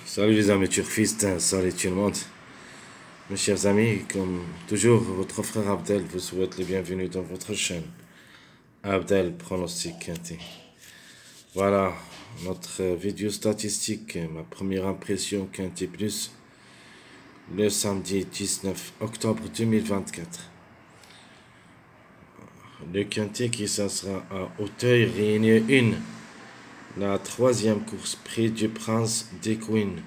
Salut les amis turfistes, salut tout le monde. Mes chers amis, comme toujours, votre frère Abdel vous souhaite les bienvenus dans votre chaîne. Abdel Pronostic Quintet. Voilà, notre vidéo statistique, ma première impression Quintet Plus, le samedi 19 octobre 2024. Le Quintet qui s'assera à Auteuil, Réunion 1. La troisième course, prix du Prince des Queens.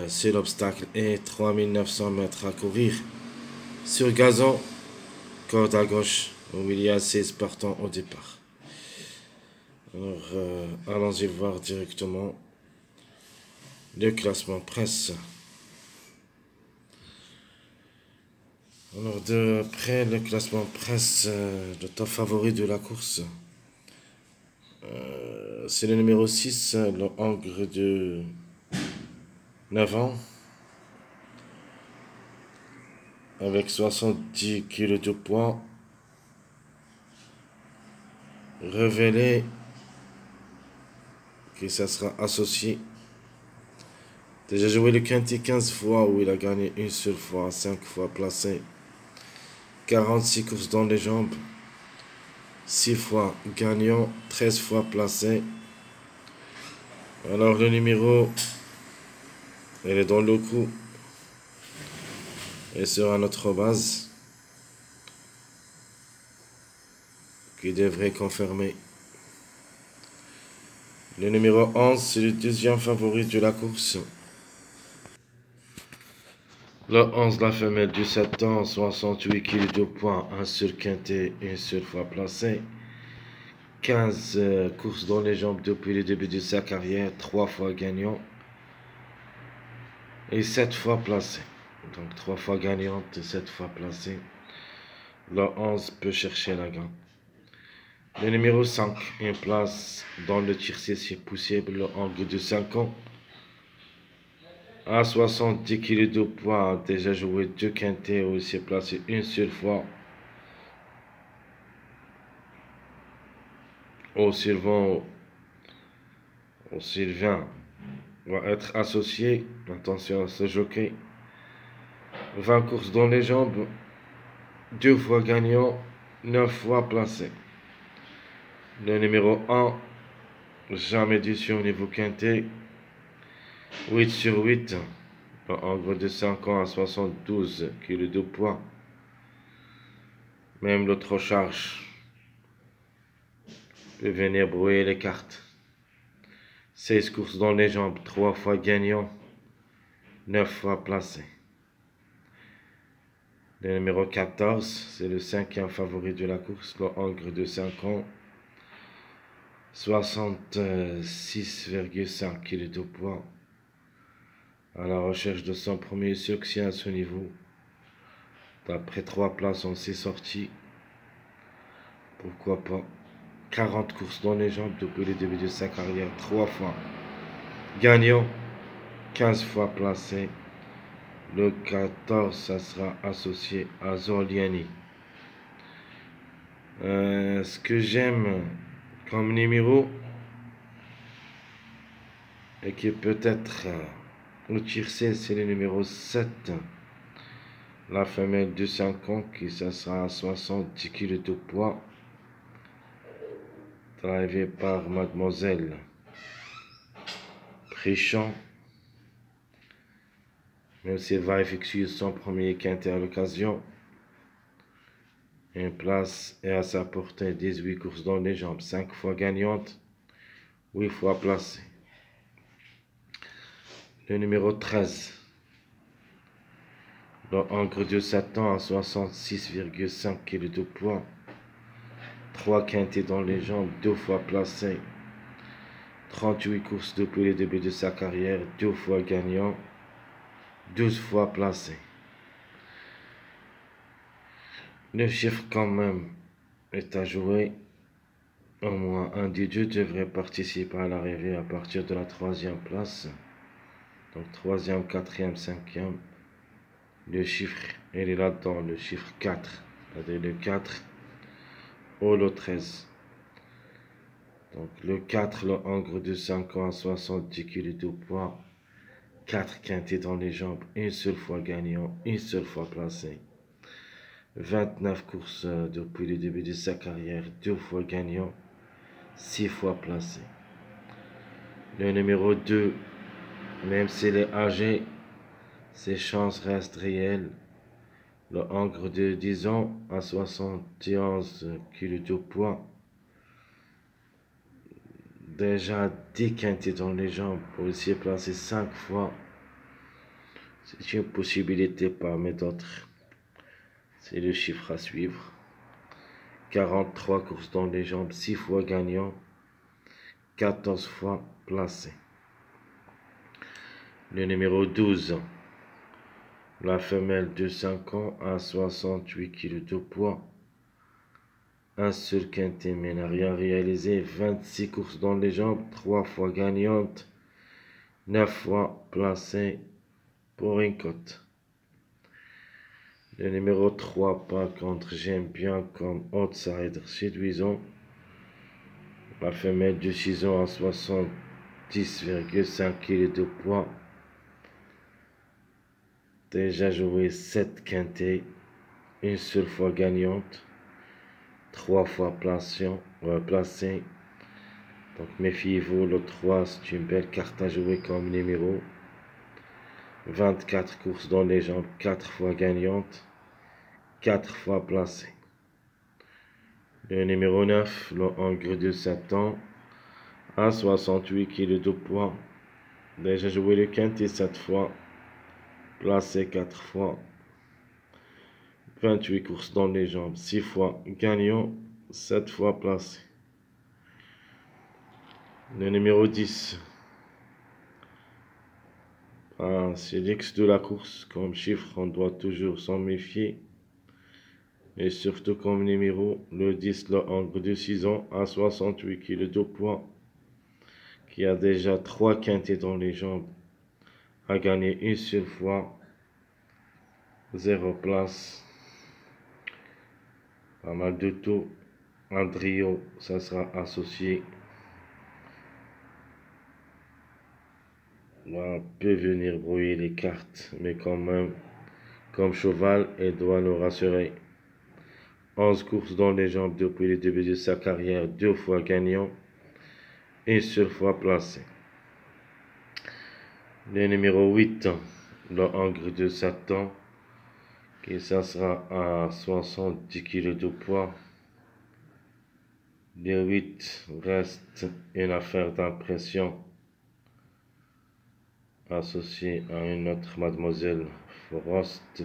C'est l'obstacle et 3900 mètres à courir. Sur gazon, corde à gauche, où il y a 16 partants au départ. Alors, allons-y voir directement le classement presse. Alors, de près, le classement presse, le top favori de la course, c'est le numéro 6, le Angre de 9 ans, avec 70 kg de poids, révélé que ça sera associé. Déjà joué le quintet 15 fois où il a gagné une seule fois, 5 fois placé. 46 courses dans les jambes, 6 fois gagnant, 13 fois placé. Alors le numéro, elle est dans le coup. Et sera notre base qui devrait confirmer. Le numéro 11, c'est le deuxième favori de la course. Le 11, la femelle du 7 ans, 68 kg de poids, un seul quintet, une seule fois placé. 15 courses dans les jambes depuis le début de sa carrière, 3 fois gagnant et 7 fois placé. Donc 3 fois gagnante et 7 fois placée. Le 11 peut chercher la gagne. Le numéro 5, une place dans le tiercé si possible, le Angre de 5 ans. À 70 kg de poids, a déjà joué 2 quintets où il s'est placé une seule fois. Au Sylvain va être associé. Attention à ce jockey. 20 courses dans les jambes, 2 fois gagnant, 9 fois placé. Le numéro 1, jamais déçu au niveau quintet. 8 sur 8, en gros de 5 ans à 72 kg de poids. Même l'autre charge peut venir brouiller les cartes. 16 courses dans les jambes, 3 fois gagnant, 9 fois placé. Le numéro 14, c'est le cinquième favori de la course, le Angre de 5 ans. 66,5 kg de poids. À la recherche de son premier succès à ce niveau. D'après 3 places, on s'est sorti. Pourquoi pas. 40 courses dans les jambes depuis le début de sa carrière, 3 fois gagnant, 15 fois placé. Le 14, ça sera associé à Zoliani. Ce que j'aime comme numéro, et qui peut-être au tiercé, c'est le numéro 7. La femelle de 5 ans, qui ça sera à 70 kg de poids. Drivée par Mademoiselle Prichon. Même s'il va effectuer son premier quintet à l'occasion. Une place est à sa portée, 18 courses dans les jambes, 5 fois gagnante, 8 fois placée. Le numéro 13. Le Angre de 7 ans à 66,5 kg de poids. 3 quintets dans les jambes, 2 fois placé. 38 courses depuis le début de sa carrière, 2 fois gagnant, 12 fois placé. Le chiffre quand même est à jouer. Au moins un des deux devrait participer à l'arrivée à partir de la 3e place. Donc 3e, 4e, 5e. Le chiffre, il est là-dedans, le chiffre 4. C'est-à-dire le 4 ou le 13. Donc le 4, le hongre de 5 ans à 70 kg de poids. 4 quintés dans les jambes, une seule fois gagnant, une seule fois placé. 29 courses depuis le début de sa carrière, 2 fois gagnant, 6 fois placé. Le numéro 2, même s'il est âgé, ses chances restent réelles. Le hongre de 10 ans à 71 kg de poids. Déjà 10 quintés dans les jambes pour essayer de placer 5 fois. C'est une possibilité parmi d'autres. C'est le chiffre à suivre. 43 courses dans les jambes, 6 fois gagnant, 14 fois placé. Le numéro 12, la femelle de 5 ans à 68 kg de poids. Un seul quintet mais n'a rien réalisé. 26 courses dans les jambes, 3 fois gagnante, 9 fois placée pour une cote. Le numéro 3, par contre, j'aime bien comme outsider séduisant. La femelle de 6 ans à 70,5 kg de poids. Déjà joué 7 quintets, une seule fois gagnante, 3 fois placée. Donc méfiez-vous, le 3 c'est une belle carte à jouer comme numéro. 24 courses dans les jambes, 4 fois gagnante, 4 fois placée. Le numéro 9, le hongre de 7 ans, à 68 kg de poids. Déjà joué le quintet 7 fois, placé 4 fois. 28 courses dans les jambes, 6 fois gagnant, 7 fois placé. Le numéro 10. C'est l'ex de la course. Comme chiffre, on doit toujours s'en méfier. Et surtout comme numéro, le 10, le hongre de 6 ans à 68 kg de poids, qui a déjà 3 quintets dans les jambes, a gagné une seule fois, 0 place. Pas mal de taux. Andrio, ça sera associé. On peut venir brouiller les cartes, mais quand même, comme cheval, elle doit nous rassurer. 11 courses dans les jambes depuis le début de sa carrière, 2 fois gagnant, une seule fois placé. Le numéro 8, le hongre de 7 ans, qui ça sera à 70 kg de poids. Le 8 reste une affaire d'impression associée à une autre mademoiselle Frost.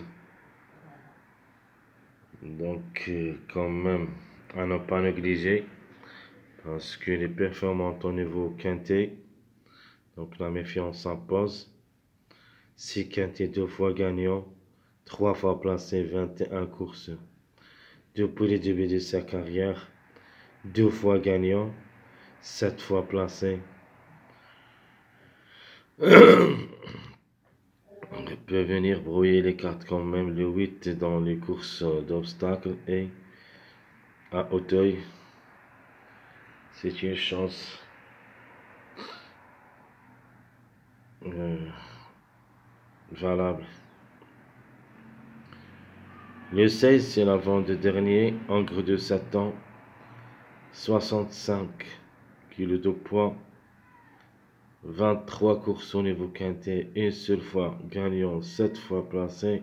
Donc, quand même, à ne pas négliger, parce que les performances au niveau quintet, donc la méfiance s'impose. 6 quintets, 2 fois gagnant, 3 fois placé, 21 courses. Depuis le début de sa carrière, 2 fois gagnant, 7 fois placé. On peut venir brouiller les cartes quand même. Le 8 dans les courses d'obstacles et à Auteuil. C'est une chance valable. Le 16, c'est l'avant-dernier, hongre de 7 ans, 65 kg de poids, 23 courses au niveau quintet, une seule fois gagnant, 7 fois placé,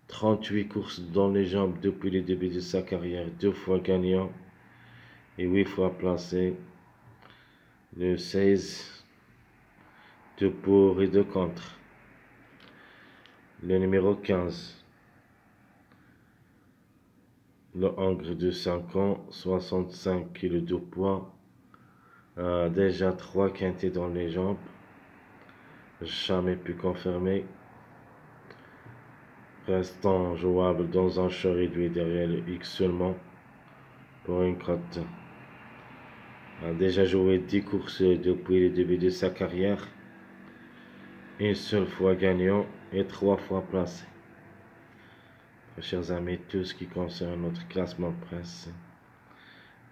38 courses dans les jambes depuis le début de sa carrière, 2 fois gagnant et 8 fois placé. Le 16, 2 pour et 2 contre. Le numéro 15, le hongre de 5 ans, 65 kg de poids, déjà 3 quintets dans les jambes, jamais pu confirmer, restant jouable dans un champ réduit derrière le X seulement pour une cote. A déjà joué 10 courses depuis le début de sa carrière, une seule fois gagnant et 3 fois placé. Chers amis, tout ce qui concerne notre classement de presse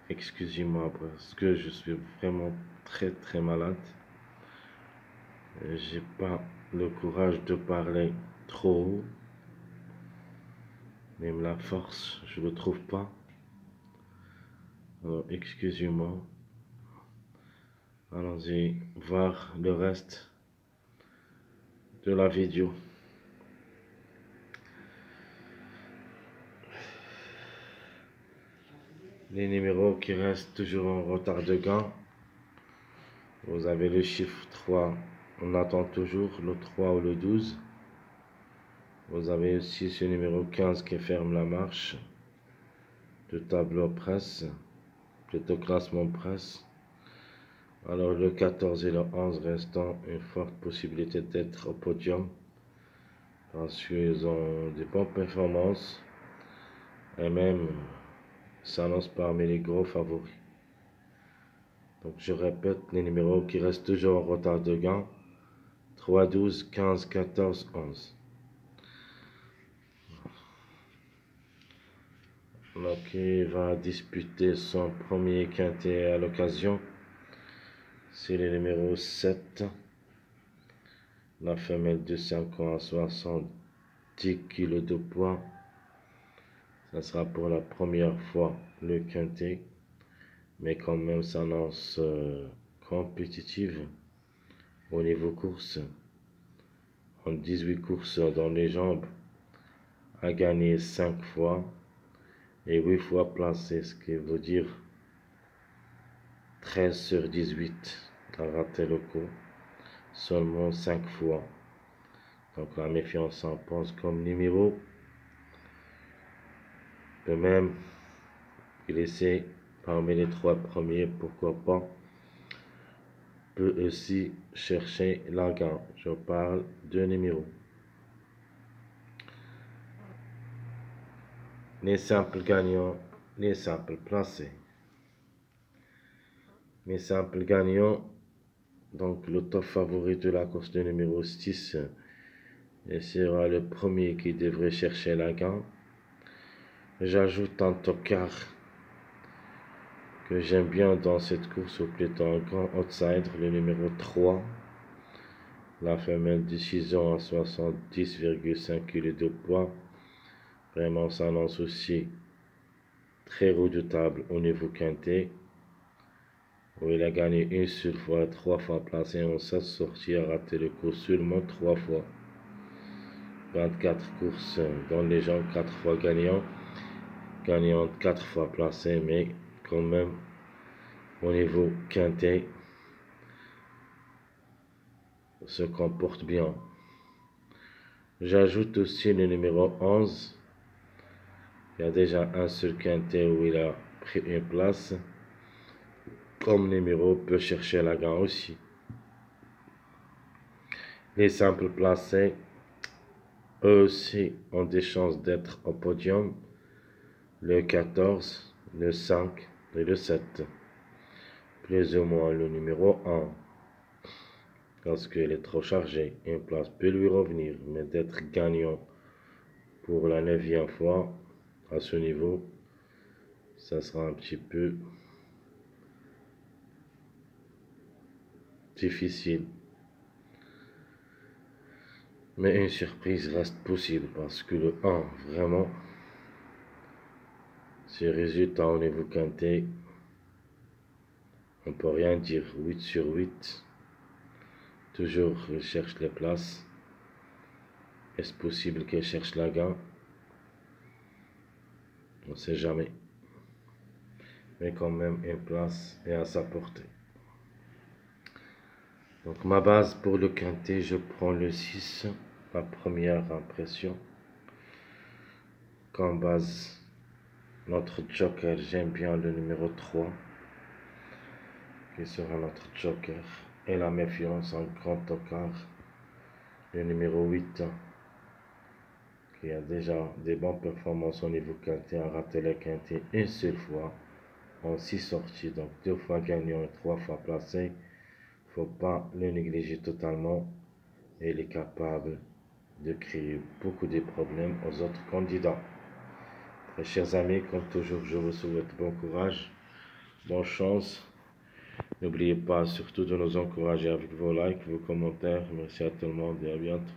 Excusez-moi parce que je suis vraiment très malade. J'ai pas le courage de parler trop haut. Même la force, je ne le trouve pas. Alors, excusez-moi. Allons-y voir le reste de la vidéo. Les numéros qui restent toujours en retard de gain. Vous avez le chiffre 3, on attend toujours le 3 ou le 12. Vous avez aussi ce numéro 15 qui ferme la marche. Le tableau presse, plutôt classement presse. Alors le 14 et le 11 restant une forte possibilité d'être au podium parce qu'ils ont des bonnes performances et même s'annoncent parmi les gros favoris. Donc je répète les numéros qui restent toujours en retard de gain: 3, 12, 15, 14, 11. Donc il va disputer son premier quintet à l'occasion. C'est le numéro 7. La femelle de 5 ans à 70 kg de poids. Ça sera pour la première fois le quintet, mais quand même s'annonce compétitive au niveau course. En 18 courses dans les jambes, a gagné 5 fois et 8 fois placé, ce qui veut dire 13 sur 18 a raté le coup, seulement 5 fois. Donc la méfiance s'impose comme numéro. De même, il essaie parmi les 3 premiers, pourquoi pas, peut aussi chercher la gagne. Je parle de numéros. Les simples gagnants, les simples placés. Les simples gagnants, donc le top favori de la course de numéro 6, et sera le premier qui devrait chercher la gagne. J'ajoute un tocard que j'aime bien dans cette course, ou plutôt un grand outsider, le numéro 3. La femelle de 6 ans à 70,5 kg de poids. Vraiment s'annonce aussi très redoutable au niveau quintet, où il a gagné une seule fois, 3 fois placé en 7 sorties, a raté le coup seulement 3 fois. 24 courses dans les jambes, 4 fois gagnant, 4 fois placé, mais quand même au niveau quintet se comporte bien. J'ajoute aussi le numéro 11. Il y a déjà un seul quintet où il a pris une place. Comme numéro, peut chercher la gagne aussi. Les simples placés, eux aussi, ont des chances d'être au podium. Le 14, le 5 et le 7. Plus ou moins le numéro 1. Lorsqu'il est trop chargé, une place peut lui revenir, mais d'être gagnant pour la 9e fois à ce niveau, ça sera un petit peu difficile. Mais une surprise reste possible parce que le 1, vraiment, ses résultats au niveau quintet, on peut rien dire. 8 sur 8. Toujours, il cherche les places. Est-ce possible qu'il cherche la gagne? On ne sait jamais. Mais quand même, une place est à sa portée. Donc ma base pour le quintet, je prends le 6, ma première impression. Comme base, notre joker, j'aime bien le numéro 3, qui sera notre joker. Et la méfiance en grand tocard, le numéro 8, qui a déjà des bonnes performances au niveau quintet, a raté le quintet une seule fois en 6 sorties, donc 2 fois gagnant et 3 fois placé. Faut pas le négliger totalement. Il est capable de créer beaucoup de problèmes aux autres candidats. Très chers amis, comme toujours, je vous souhaite bon courage bonne chance. N'oubliez pas surtout de nous encourager avec vos likes, vos commentaires. Merci à tout le monde et à bientôt.